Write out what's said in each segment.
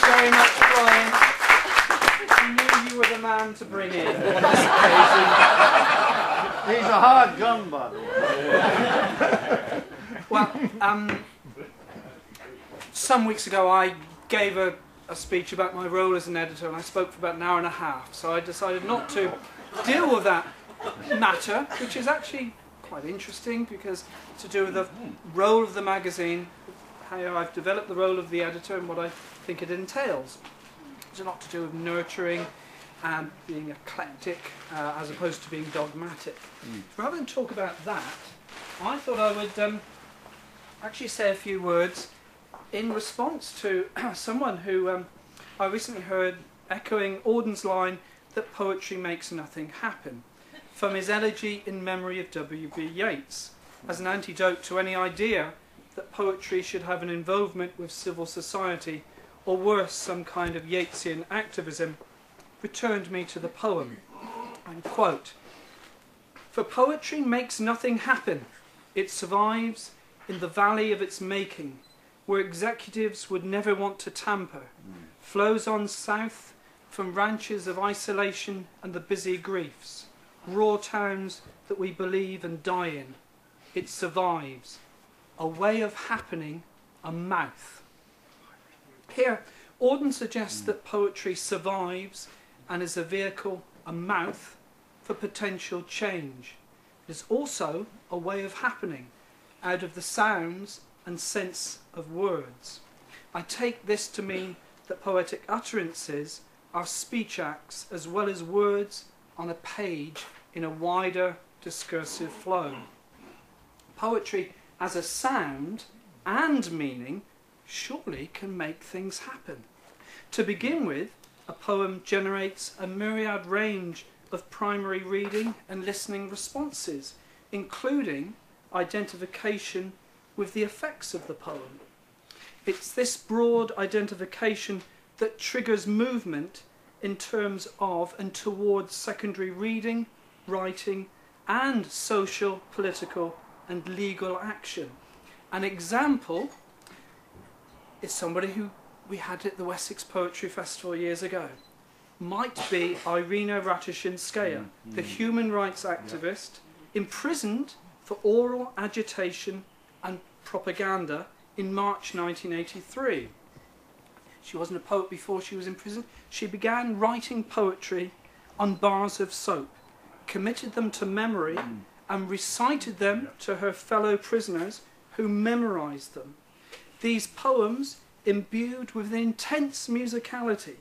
very much, Brian. I knew you were the man to bring in on this occasion. He's a hard gun, by the way. Well, some weeks ago I gave a speech about my role as an editor, and I spoke for about an hour and a half, so I decided not to deal with that matter, which is actually quite interesting because it's to do with the role of the magazine, how I've developed the role of the editor and what I think it entails. It's a lot to do with nurturing and being eclectic as opposed to being dogmatic. Rather than talk about that, I thought I would actually say a few words in response to someone who I recently heard echoing Auden's line that poetry makes nothing happen, from his elegy in memory of W.B. Yeats, as an antidote to any idea that poetry should have an involvement with civil society, or worse, some kind of Yeatsian activism, returned me to the poem. And quote, "For poetry makes nothing happen. It survives in the valley of its making, where executives would never want to tamper, flows on south from ranches of isolation and the busy griefs, raw towns that we believe and die in. It survives, a way of happening, a mouth." Here, Auden suggests that poetry survives and is a vehicle, a mouth, for potential change. It is also a way of happening, out of the sounds and sense of words. I take this to mean that poetic utterances are speech acts as well as words on a page in a wider discursive flow. Poetry as a sound and meaning surely can make things happen. To begin with, a poem generates a myriad range of primary reading and listening responses, including identification with the effects of the poem. It's this broad identification that triggers movement in terms of and towards secondary reading, writing, and social, political, and legal action. An example is somebody who we had at the Wessex Poetry Festival years ago. Might be Irina Ratushinskaya, the human rights activist, imprisoned for oral agitation and propaganda in March 1983. She wasn't a poet before she was in prison. She began writing poetry on bars of soap, committed them to memory, and recited them to her fellow prisoners who memorized them. These poems, imbued with an intense musicality,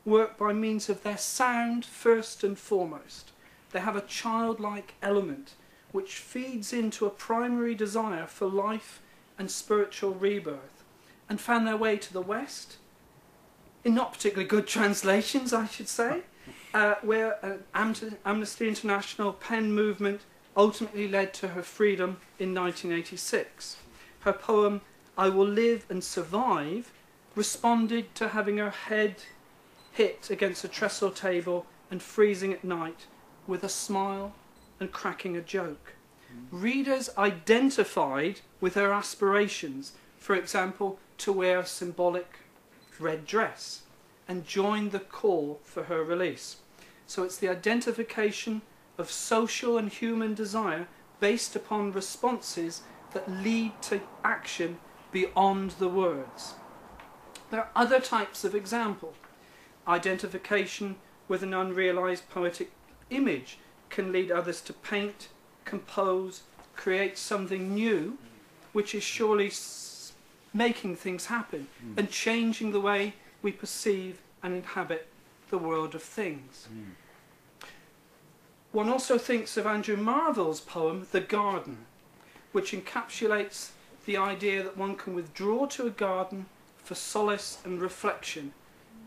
work by means of their sound first and foremost. They have a childlike element which feeds into a primary desire for life and spiritual rebirth, and found their way to the West, in not particularly good translations, I should say, where an Amnesty International pen movement ultimately led to her freedom in 1986. Her poem, "I Will Live and Survive," responded to having her head hit against a trestle table and freezing at night with a smile and cracking a joke. Readers identified with her aspirations, for example, to wear a symbolic red dress, and joined the call for her release. So it's the identification of social and human desire based upon responses that lead to action beyond the words. There are other types of example. Identification with an unrealized poetic image can lead others to paint, compose, create something new, which is surely making things happen and changing the way we perceive and inhabit the world of things. One also thinks of Andrew Marvell's poem, "The Garden," which encapsulates the idea that one can withdraw to a garden for solace and reflection,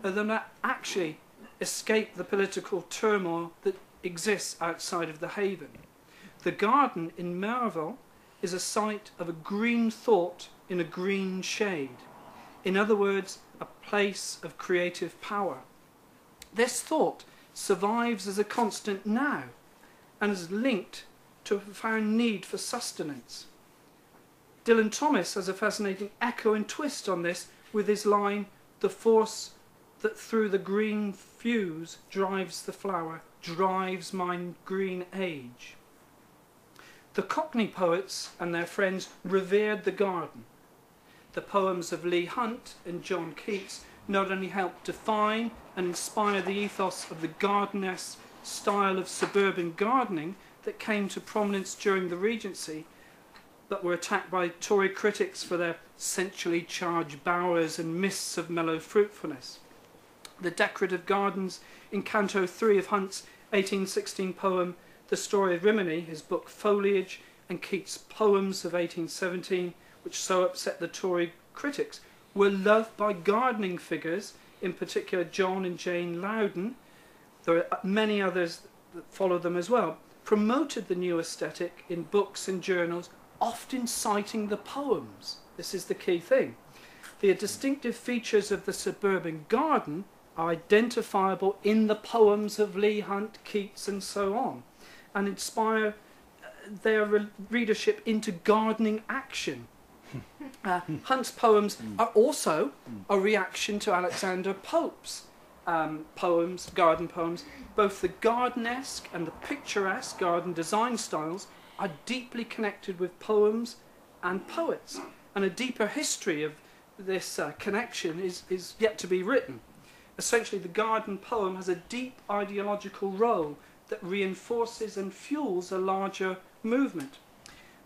and then actually escape the political turmoil that exists outside of the haven. The garden in Marvell is a site of a green thought in a green shade. In other words, a place of creative power. This thought survives as a constant now and is linked to a profound need for sustenance. Dylan Thomas has a fascinating echo and twist on this with his line, "The force that through the green fuse drives the flower, drives my green age. The Cockney poets and their friends revered the garden. The poems of Leigh Hunt and John Keats not only helped define and inspire the ethos of the gardenesque style of suburban gardening that came to prominence during the Regency, but were attacked by Tory critics for their sensually charged bowers and mists of mellow fruitfulness. The decorative gardens in Canto 3 of Hunt's 1816 poem The Story of Rimini, his book Foliage, and Keats' poems of 1817, which so upset the Tory critics, were loved by gardening figures, in particular John and Jane Loudon. There are many others that followed them as well, promoted the new aesthetic in books and journals, often citing the poems. This is the key thing. The distinctive features of the suburban garden are identifiable in the poems of Leigh Hunt, Keats and so on, and inspire their readership into gardening action. Hunt's poems are also a reaction to Alexander Pope's poems, garden poems. Both the gardenesque and the picturesque garden design styles are deeply connected with poems and poets, and a deeper history of this connection is yet to be written. Essentially, the garden poem has a deep ideological role that reinforces and fuels a larger movement.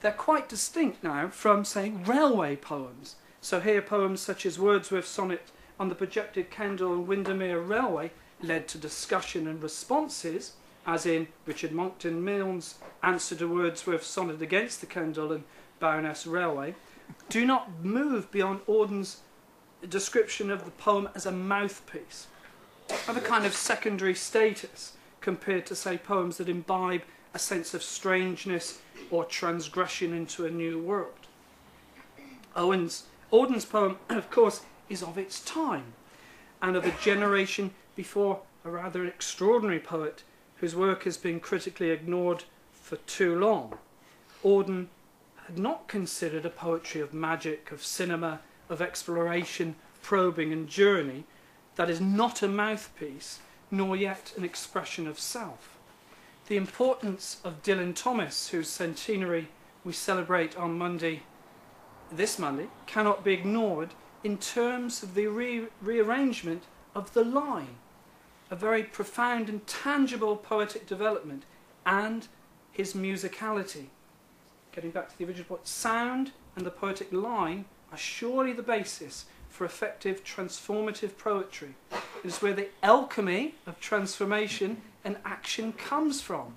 They're quite distinct now from, say, railway poems. So here poems such as Wordsworth's sonnet on the projected Kendal and Windermere Railway led to discussion and responses, as in Richard Monckton Milne's answer to Wordsworth's sonnet against the Kendal and Bowness Railway, do not move beyond Auden's description of the poem as a mouthpiece, of a kind of secondary status compared to, say, poems that imbibe a sense of strangeness or transgression into a new world. Auden's poem, of course, is of its time and of a generation before a rather extraordinary poet whose work has been critically ignored for too long. Auden had not considered a poetry of magic, of cinema, of exploration, probing and journey that is not a mouthpiece, nor yet an expression of self. The importance of Dylan Thomas, whose centenary we celebrate on this Monday, cannot be ignored in terms of the rearrangement of the line, a very profound and tangible poetic development, and his musicality. Getting back to the original point, sound and the poetic line are surely the basis for effective transformative poetry. It is where the alchemy of transformation and action comes from.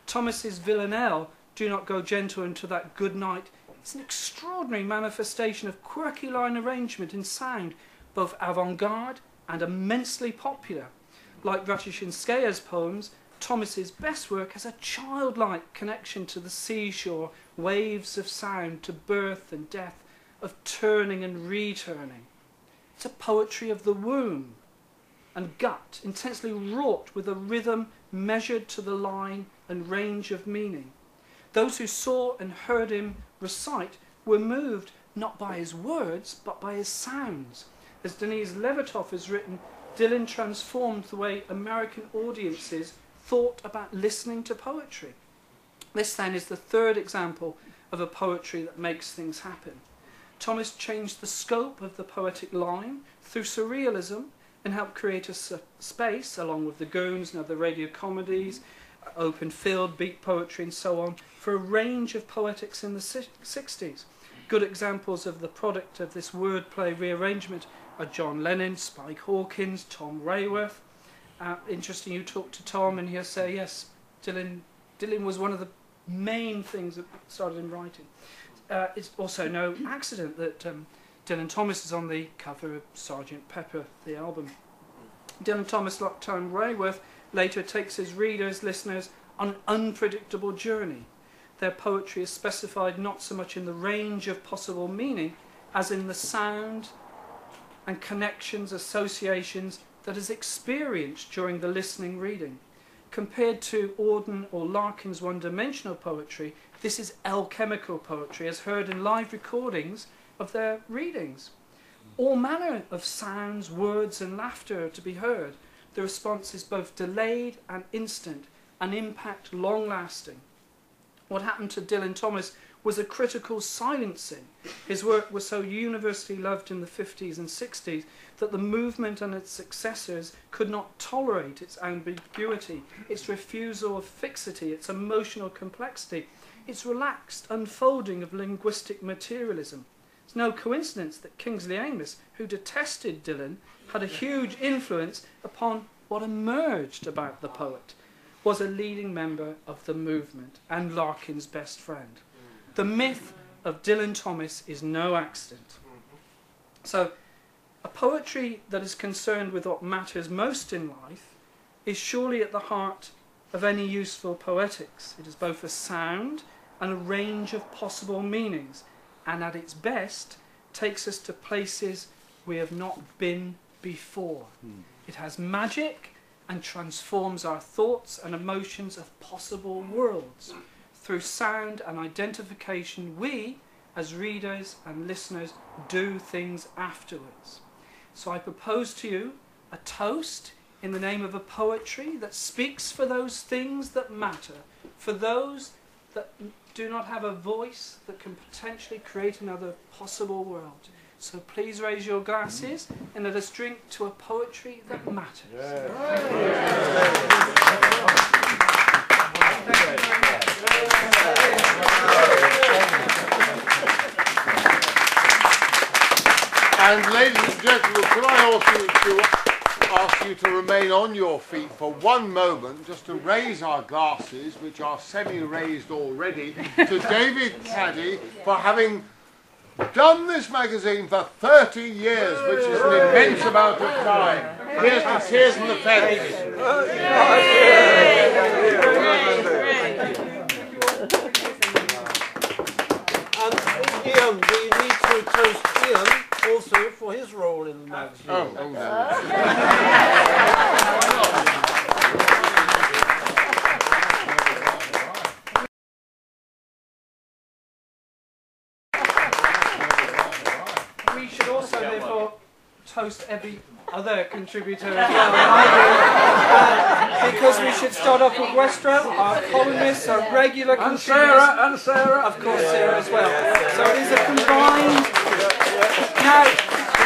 Thomas's Villanelle, Do Not Go Gentle Into That Good Night, is an extraordinary manifestation of quirky line arrangement and sound, both avant-garde and immensely popular. Like Ratishinskaya's poems, Thomas's best work has a childlike connection to the seashore, waves of sound, to birth and death, of turning and returning. It's a poetry of the womb and gut, intensely wrought with a rhythm measured to the line and range of meaning. Those who saw and heard him recite were moved not by his words, but by his sounds. As Denise Levertov has written, Dylan transformed the way American audiences thought about listening to poetry. This then is the third example of a poetry that makes things happen. Thomas changed the scope of the poetic line through surrealism and helped create a space, along with the Goons and other radio comedies, open field, beat poetry and so on, for a range of poetics in the 60s. Good examples of the product of this wordplay rearrangement are John Lennon, Spike Hawkins, Tom Rayworth. Interesting, you talk to Tom and he'll say, yes, Dylan was one of the main things that started him writing. It's also no accident that Dylan Thomas is on the cover of Sgt. Pepper, the album. Dylan Thomas, like Tom Rayworth, later takes his readers, listeners, on an unpredictable journey. Their poetry is specified not so much in the range of possible meaning as in the sound and connections, associations that is experienced during the listening reading. Compared to Auden or Larkin's one-dimensional poetry, this is alchemical poetry as heard in live recordings of their readings. all manner of sounds, words and laughter are to be heard. The response is both delayed and instant, an impact long-lasting. What happened to Dylan Thomas was a critical silencing. His work was so universally loved in the 50s and 60s that the movement and its successors could not tolerate its ambiguity, its refusal of fixity, its emotional complexity, its relaxed unfolding of linguistic materialism. It's no coincidence that Kingsley Amis, who detested Dylan, had a huge influence upon what emerged about the poet, was a leading member of the movement and Larkin's best friend. The myth of Dylan Thomas is no accident. So, a poetry that is concerned with what matters most in life is surely at the heart of any useful poetics. It is both a sound and a range of possible meanings, and at its best takes us to places we have not been before. It has magic and transforms our thoughts and emotions of possible worlds. Through sound and identification, we, as readers and listeners, do things afterwards. So I propose to you a toast in the name of a poetry that speaks for those things that matter, for those that do not have a voice that can potentially create another possible world. So please raise your glasses and let us drink to a poetry that matters. And ladies and gentlemen, could I also ask you to remain on your feet for one moment, just to raise our glasses, which are semi-raised already, to David Caddy for having done this magazine for 30 years, which is an immense amount of time. Here's the tears and the fence. And Ian, we need to toast Ian also for his role in the magazine. Oh no. We should also therefore toast every other contributor as well. Because we should start off with Westra, our columnist, our regular contributor. And Sarah. Of course, Sarah as well. So it is a combined... Now,